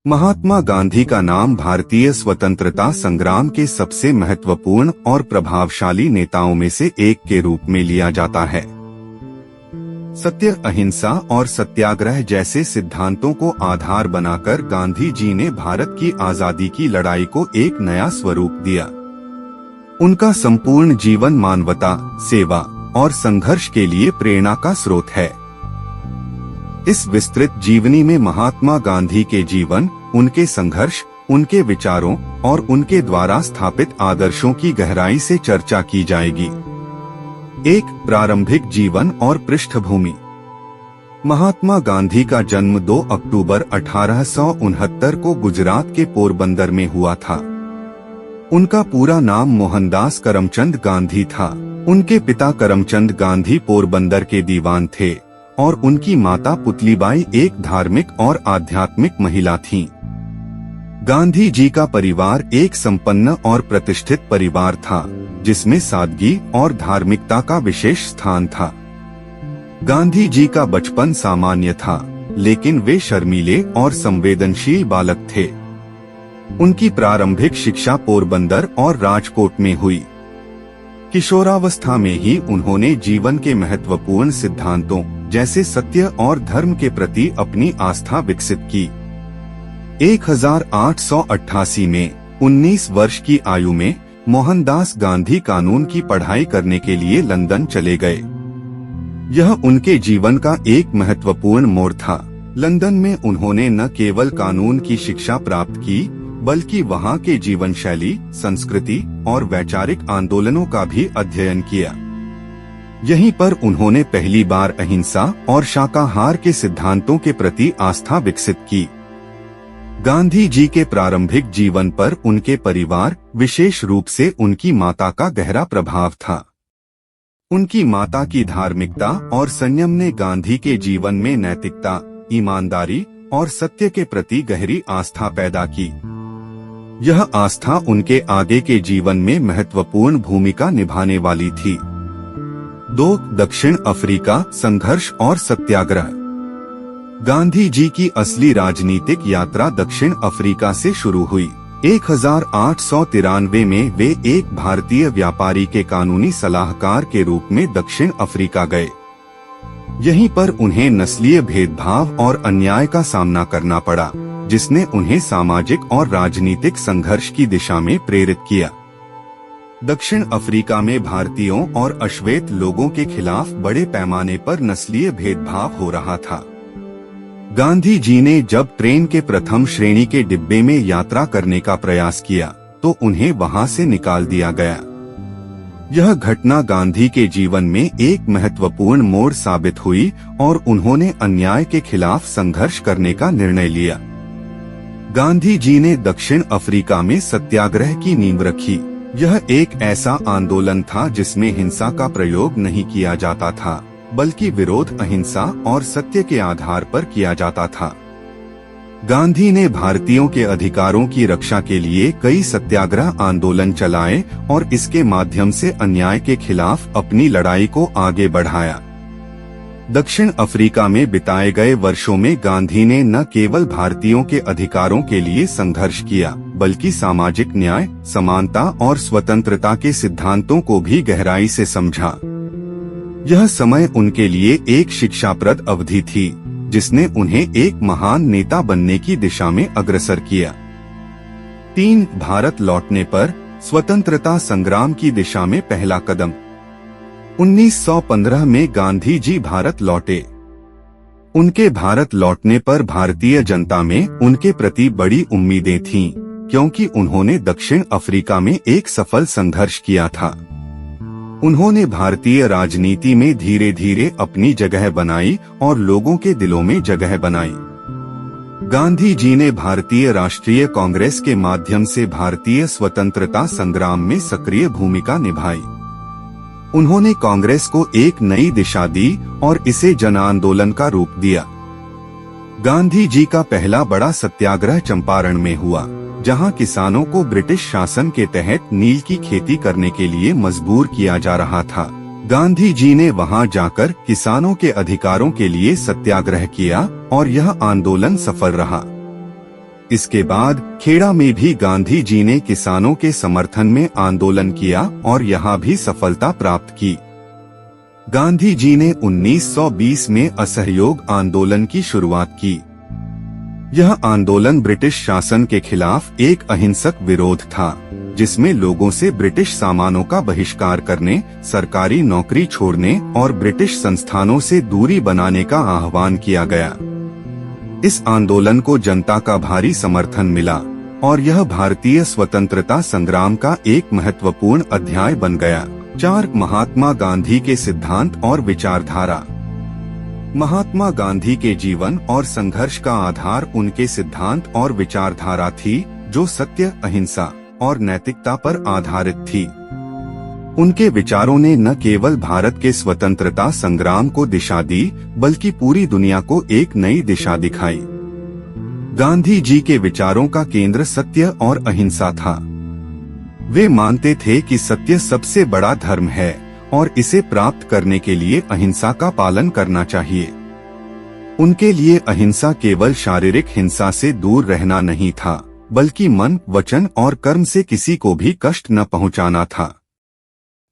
महात्मा गांधी का नाम भारतीय स्वतंत्रता संग्राम के सबसे महत्वपूर्ण और प्रभावशाली नेताओं में से एक के रूप में लिया जाता है। सत्य, अहिंसा और सत्याग्रह जैसे सिद्धांतों को आधार बनाकर गांधी जी ने भारत की आजादी की लड़ाई को एक नया स्वरूप दिया। उनका संपूर्ण जीवन मानवता, सेवा और संघर्ष के लिए प्रेरणा का स्रोत है। इस विस्तृत जीवनी में महात्मा गांधी के जीवन, उनके संघर्ष, उनके विचारों और उनके द्वारा स्थापित आदर्शों की गहराई से चर्चा की जाएगी। एक प्रारंभिक जीवन और पृष्ठभूमि। महात्मा गांधी का जन्म 2 अक्टूबर 1869 को गुजरात के पोरबंदर में हुआ था। उनका पूरा नाम मोहनदास करमचंद गांधी था। उनके पिता करमचंद गांधी पोरबंदर के दीवान थे और उनकी माता पुतलीबाई एक धार्मिक और आध्यात्मिक महिला थीं। गांधी जी का परिवार एक संपन्न और प्रतिष्ठित परिवार था, जिसमें सादगी और धार्मिकता का विशेष स्थान था। गांधी जी का बचपन सामान्य था, लेकिन वे शर्मीले और संवेदनशील बालक थे। उनकी प्रारंभिक शिक्षा पोरबंदर और राजकोट में हुई। किशोरावस्था में ही उन्होंने जीवन के महत्वपूर्ण सिद्धांतों जैसे सत्य और धर्म के प्रति अपनी आस्था विकसित की। 1888 में 19 वर्ष की आयु में मोहनदास गांधी कानून की पढ़ाई करने के लिए लंदन चले गए। यह उनके जीवन का एक महत्वपूर्ण मोड़ था। लंदन में उन्होंने न केवल कानून की शिक्षा प्राप्त की, बल्कि वहां के जीवन शैली, संस्कृति और वैचारिक आंदोलनों का भी अध्ययन किया। यहीं पर उन्होंने पहली बार अहिंसा और शाकाहार के सिद्धांतों के प्रति आस्था विकसित की। गांधी जी के प्रारंभिक जीवन पर उनके परिवार, विशेष रूप से उनकी माता का गहरा प्रभाव था। उनकी माता की धार्मिकता और संयम ने गांधी के जीवन में नैतिकता, ईमानदारी और सत्य के प्रति गहरी आस्था पैदा की। यह आस्था उनके आगे के जीवन में महत्वपूर्ण भूमिका निभाने वाली थी। 2. दक्षिण अफ्रीका, संघर्ष और सत्याग्रह। गांधी जी की असली राजनीतिक यात्रा दक्षिण अफ्रीका से शुरू हुई। 1893 में वे एक भारतीय व्यापारी के कानूनी सलाहकार के रूप में दक्षिण अफ्रीका गए। यहीं पर उन्हें नस्लीय भेदभाव और अन्याय का सामना करना पड़ा, जिसने उन्हें सामाजिक और राजनीतिक संघर्ष की दिशा में प्रेरित किया। दक्षिण अफ्रीका में भारतीयों और अश्वेत लोगों के खिलाफ बड़े पैमाने पर नस्लीय भेदभाव हो रहा था। गांधी जी ने जब ट्रेन के प्रथम श्रेणी के डिब्बे में यात्रा करने का प्रयास किया, तो उन्हें वहां से निकाल दिया गया। यह घटना गांधी के जीवन में एक महत्वपूर्ण मोड़ साबित हुई और उन्होंने अन्याय के खिलाफ संघर्ष करने का निर्णय लिया। गांधी जी ने दक्षिण अफ्रीका में सत्याग्रह की नींव रखी। यह एक ऐसा आंदोलन था जिसमें हिंसा का प्रयोग नहीं किया जाता था, बल्कि विरोध अहिंसा और सत्य के आधार पर किया जाता था। गांधी ने भारतीयों के अधिकारों की रक्षा के लिए कई सत्याग्रह आंदोलन चलाए और इसके माध्यम से अन्याय के खिलाफ अपनी लड़ाई को आगे बढ़ाया। दक्षिण अफ्रीका में बिताए गए वर्षों में गांधी ने न केवल भारतीयों के अधिकारों के लिए संघर्ष किया, बल्कि सामाजिक न्याय, समानता और स्वतंत्रता के सिद्धांतों को भी गहराई से समझा। यह समय उनके लिए एक शिक्षाप्रद अवधि थी, जिसने उन्हें एक महान नेता बनने की दिशा में अग्रसर किया। 3. भारत लौटने पर स्वतंत्रता संग्राम की दिशा में पहला कदम। 1915 में गांधी जी भारत लौटे। उनके भारत लौटने पर भारतीय जनता में उनके प्रति बड़ी उम्मीदें थीं, क्योंकि उन्होंने दक्षिण अफ्रीका में एक सफल संघर्ष किया था। उन्होंने भारतीय राजनीति में धीरे धीरे अपनी जगह बनाई और लोगों के दिलों में जगह बनाई। गांधी जी ने भारतीय राष्ट्रीय कांग्रेस के माध्यम से भारतीय स्वतंत्रता संग्राम में सक्रिय भूमिका निभाई। उन्होंने कांग्रेस को एक नई दिशा दी और इसे जन आंदोलन का रूप दिया। गांधी जी का पहला बड़ा सत्याग्रह चंपारण में हुआ, जहां किसानों को ब्रिटिश शासन के तहत नील की खेती करने के लिए मजबूर किया जा रहा था। गांधी जी ने वहां जाकर किसानों के अधिकारों के लिए सत्याग्रह किया और यह आंदोलन सफल रहा। इसके बाद खेड़ा में भी गांधी जी ने किसानों के समर्थन में आंदोलन किया और यहाँ भी सफलता प्राप्त की। गांधी जी ने 1920 में असहयोग आंदोलन की शुरुआत की। यह आंदोलन ब्रिटिश शासन के खिलाफ एक अहिंसक विरोध था, जिसमें लोगों से ब्रिटिश सामानों का बहिष्कार करने, सरकारी नौकरी छोड़ने और ब्रिटिश संस्थानों से दूरी बनाने का आह्वान किया गया। इस आंदोलन को जनता का भारी समर्थन मिला और यह भारतीय स्वतंत्रता संग्राम का एक महत्वपूर्ण अध्याय बन गया। 4. महात्मा गांधी के सिद्धांत और विचारधारा। महात्मा गांधी के जीवन और संघर्ष का आधार उनके सिद्धांत और विचारधारा थी, जो सत्य, अहिंसा और नैतिकता पर आधारित थी। उनके विचारों ने न केवल भारत के स्वतंत्रता संग्राम को दिशा दी, बल्कि पूरी दुनिया को एक नई दिशा दिखाई। गांधी जी के विचारों का केंद्र सत्य और अहिंसा था। वे मानते थे कि सत्य सबसे बड़ा धर्म है और इसे प्राप्त करने के लिए अहिंसा का पालन करना चाहिए। उनके लिए अहिंसा केवल शारीरिक हिंसा से दूर रहना नहीं था, बल्कि मन, वचन और कर्म से किसी को भी कष्ट न पहुंचाना था।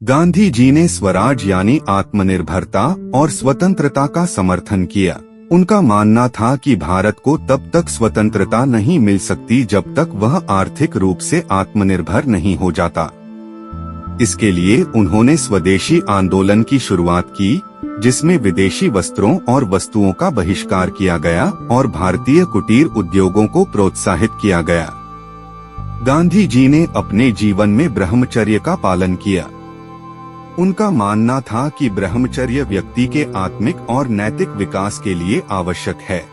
गांधी जी ने स्वराज यानी आत्मनिर्भरता और स्वतंत्रता का समर्थन किया। उनका मानना था कि भारत को तब तक स्वतंत्रता नहीं मिल सकती जब तक वह आर्थिक रूप से आत्मनिर्भर नहीं हो जाता। इसके लिए उन्होंने स्वदेशी आंदोलन की शुरुआत की, जिसमें विदेशी वस्त्रों और वस्तुओं का बहिष्कार किया गया और भारतीय कुटीर उद्योगों को प्रोत्साहित किया गया। गांधी जी ने अपने जीवन में ब्रह्मचर्य का पालन किया। उनका मानना था कि ब्रह्मचर्य व्यक्ति के आत्मिक और नैतिक विकास के लिए आवश्यक है।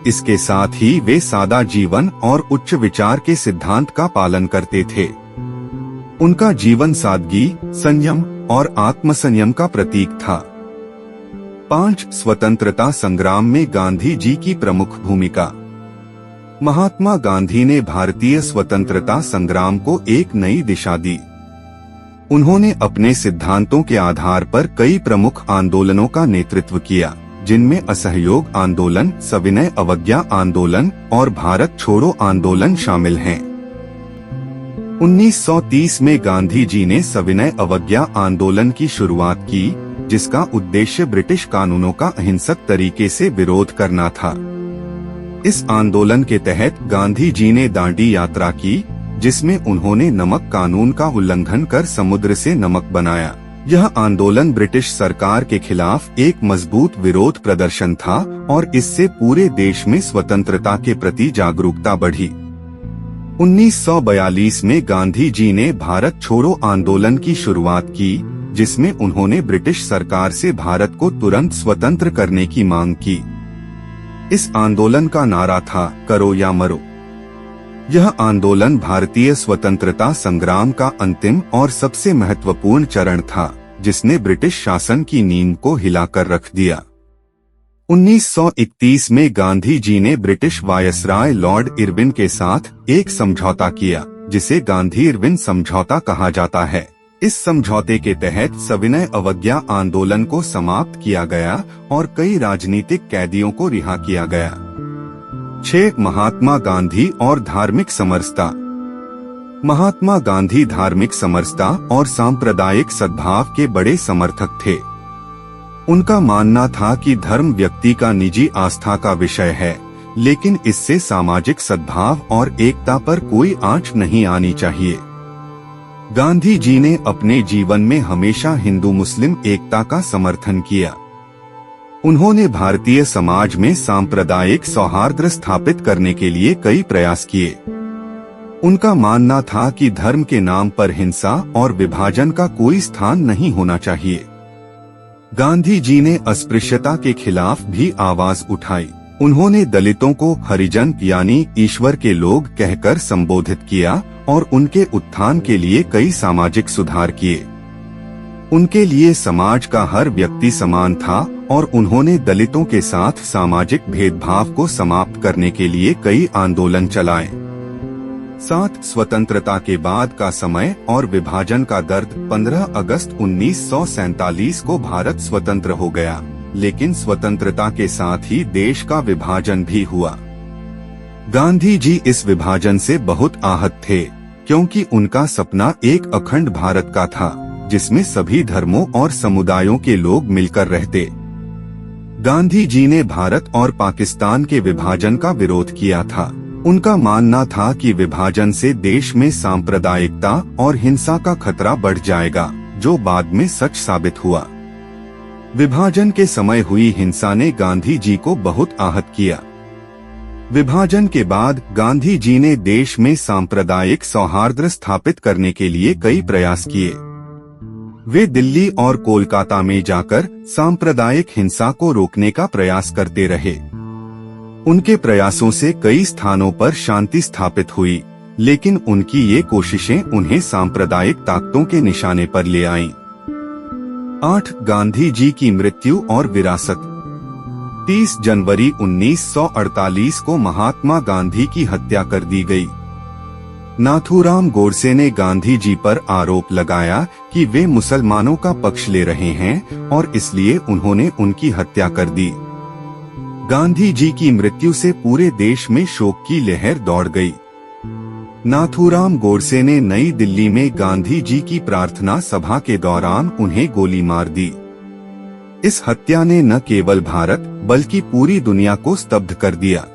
इसके साथ ही वे सादा जीवन और उच्च विचार के सिद्धांत का पालन करते थे। उनका जीवन सादगी, संयम और आत्मसंयम का प्रतीक था। 5. स्वतंत्रता संग्राम में गांधी जी की प्रमुख भूमिका। महात्मा गांधी ने भारतीय स्वतंत्रता संग्राम को एक नई दिशा दी। उन्होंने अपने सिद्धांतों के आधार पर कई प्रमुख आंदोलनों का नेतृत्व किया, जिनमें असहयोग आंदोलन, सविनय अवज्ञा आंदोलन और भारत छोड़ो आंदोलन शामिल हैं। 1930 में गांधी जी ने सविनय अवज्ञा आंदोलन की शुरुआत की, जिसका उद्देश्य ब्रिटिश कानूनों का अहिंसक तरीके से विरोध करना था। इस आंदोलन के तहत गांधी जी ने दांडी यात्रा की, जिसमें उन्होंने नमक कानून का उल्लंघन कर समुद्र से नमक बनाया। यह आंदोलन ब्रिटिश सरकार के खिलाफ एक मजबूत विरोध प्रदर्शन था और इससे पूरे देश में स्वतंत्रता के प्रति जागरूकता बढ़ी। 1942 में गांधी जी ने भारत छोड़ो आंदोलन की शुरुआत की, जिसमें उन्होंने ब्रिटिश सरकार से भारत को तुरंत स्वतंत्र करने की मांग की। इस आंदोलन का नारा था, करो या मरो। यह आंदोलन भारतीय स्वतंत्रता संग्राम का अंतिम और सबसे महत्वपूर्ण चरण था, जिसने ब्रिटिश शासन की नींव को हिलाकर रख दिया। 1931 में गांधी जी ने ब्रिटिश वायसराय लॉर्ड इरविन के साथ एक समझौता किया, जिसे गांधी-इरविन समझौता कहा जाता है। इस समझौते के तहत सविनय अवज्ञा आंदोलन को समाप्त किया गया और कई राजनीतिक कैदियों को रिहा किया गया। 6. महात्मा गांधी और धार्मिक समरसता। महात्मा गांधी धार्मिक समरसता और सांप्रदायिक सद्भाव के बड़े समर्थक थे। उनका मानना था कि धर्म व्यक्ति का निजी आस्था का विषय है, लेकिन इससे सामाजिक सद्भाव और एकता पर कोई आंच नहीं आनी चाहिए। गांधी जी ने अपने जीवन में हमेशा हिंदू मुस्लिम एकता का समर्थन किया। उन्होंने भारतीय समाज में सांप्रदायिक सौहार्द स्थापित करने के लिए कई प्रयास किए। उनका मानना था कि धर्म के नाम पर हिंसा और विभाजन का कोई स्थान नहीं होना चाहिए। गांधी जी ने अस्पृश्यता के खिलाफ भी आवाज उठाई। उन्होंने दलितों को हरिजन यानी ईश्वर के लोग कहकर संबोधित किया और उनके उत्थान के लिए कई सामाजिक सुधार किए। उनके लिए समाज का हर व्यक्ति समान था और उन्होंने दलितों के साथ सामाजिक भेदभाव को समाप्त करने के लिए कई आंदोलन चलाए। 7. स्वतंत्रता के बाद का समय और विभाजन का दर्द। 15 अगस्त 1947 को भारत स्वतंत्र हो गया, लेकिन स्वतंत्रता के साथ ही देश का विभाजन भी हुआ। गांधी जी इस विभाजन से बहुत आहत थे, क्योंकि उनका सपना एक अखंड भारत का था, जिसमें सभी धर्मों और समुदायों के लोग मिलकर रहते। गांधी जी ने भारत और पाकिस्तान के विभाजन का विरोध किया था। उनका मानना था कि विभाजन से देश में सांप्रदायिकता और हिंसा का खतरा बढ़ जाएगा, जो बाद में सच साबित हुआ। विभाजन के समय हुई हिंसा ने गांधी जी को बहुत आहत किया। विभाजन के बाद गांधी जी ने देश में सांप्रदायिक सौहार्द स्थापित करने के लिए कई प्रयास किए। वे दिल्ली और कोलकाता में जाकर सांप्रदायिक हिंसा को रोकने का प्रयास करते रहे। उनके प्रयासों से कई स्थानों पर शांति स्थापित हुई, लेकिन उनकी ये कोशिशें उन्हें सांप्रदायिक ताकतों के निशाने पर ले आईं। 8 गांधी जी की मृत्यु और विरासत। 30 जनवरी 1948 को महात्मा गांधी की हत्या कर दी गई। नाथूराम गोडसे ने गांधी जी पर आरोप लगाया कि वे मुसलमानों का पक्ष ले रहे हैं और इसलिए उन्होंने उनकी हत्या कर दी। गांधी जी की मृत्यु से पूरे देश में शोक की लहर दौड़ गई। नाथूराम गोडसे ने नई दिल्ली में गांधी जी की प्रार्थना सभा के दौरान उन्हें गोली मार दी। इस हत्या ने न केवल भारत बल्कि पूरी दुनिया को स्तब्ध कर दिया।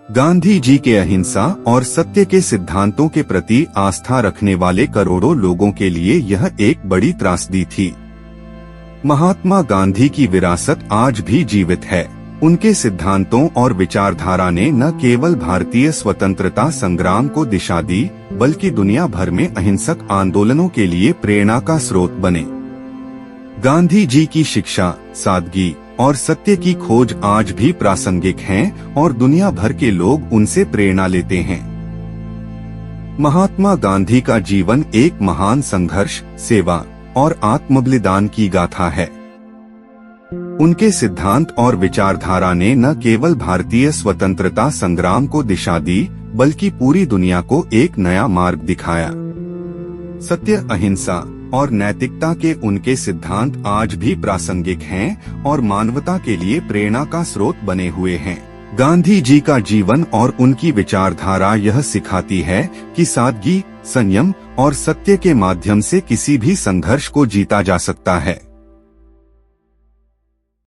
गांधी जी के अहिंसा और सत्य के सिद्धांतों के प्रति आस्था रखने वाले करोड़ों लोगों के लिए यह एक बड़ी त्रासदी थी। महात्मा गांधी की विरासत आज भी जीवित है। उनके सिद्धांतों और विचारधारा ने न केवल भारतीय स्वतंत्रता संग्राम को दिशा दी, बल्कि दुनिया भर में अहिंसक आंदोलनों के लिए प्रेरणा का स्रोत बने। गांधी जी की शिक्षा, सादगी और सत्य की खोज आज भी प्रासंगिक हैं और दुनिया भर के लोग उनसे प्रेरणा लेते हैं। महात्मा गांधी का जीवन एक महान संघर्ष, सेवा और आत्मबलिदान की गाथा है। उनके सिद्धांत और विचारधारा ने न केवल भारतीय स्वतंत्रता संग्राम को दिशा दी, बल्कि पूरी दुनिया को एक नया मार्ग दिखाया। सत्य, अहिंसा और नैतिकता के उनके सिद्धांत आज भी प्रासंगिक हैं और मानवता के लिए प्रेरणा का स्रोत बने हुए हैं। गांधी जी का जीवन और उनकी विचारधारा यह सिखाती है कि सादगी, संयम और सत्य के माध्यम से किसी भी संघर्ष को जीता जा सकता है।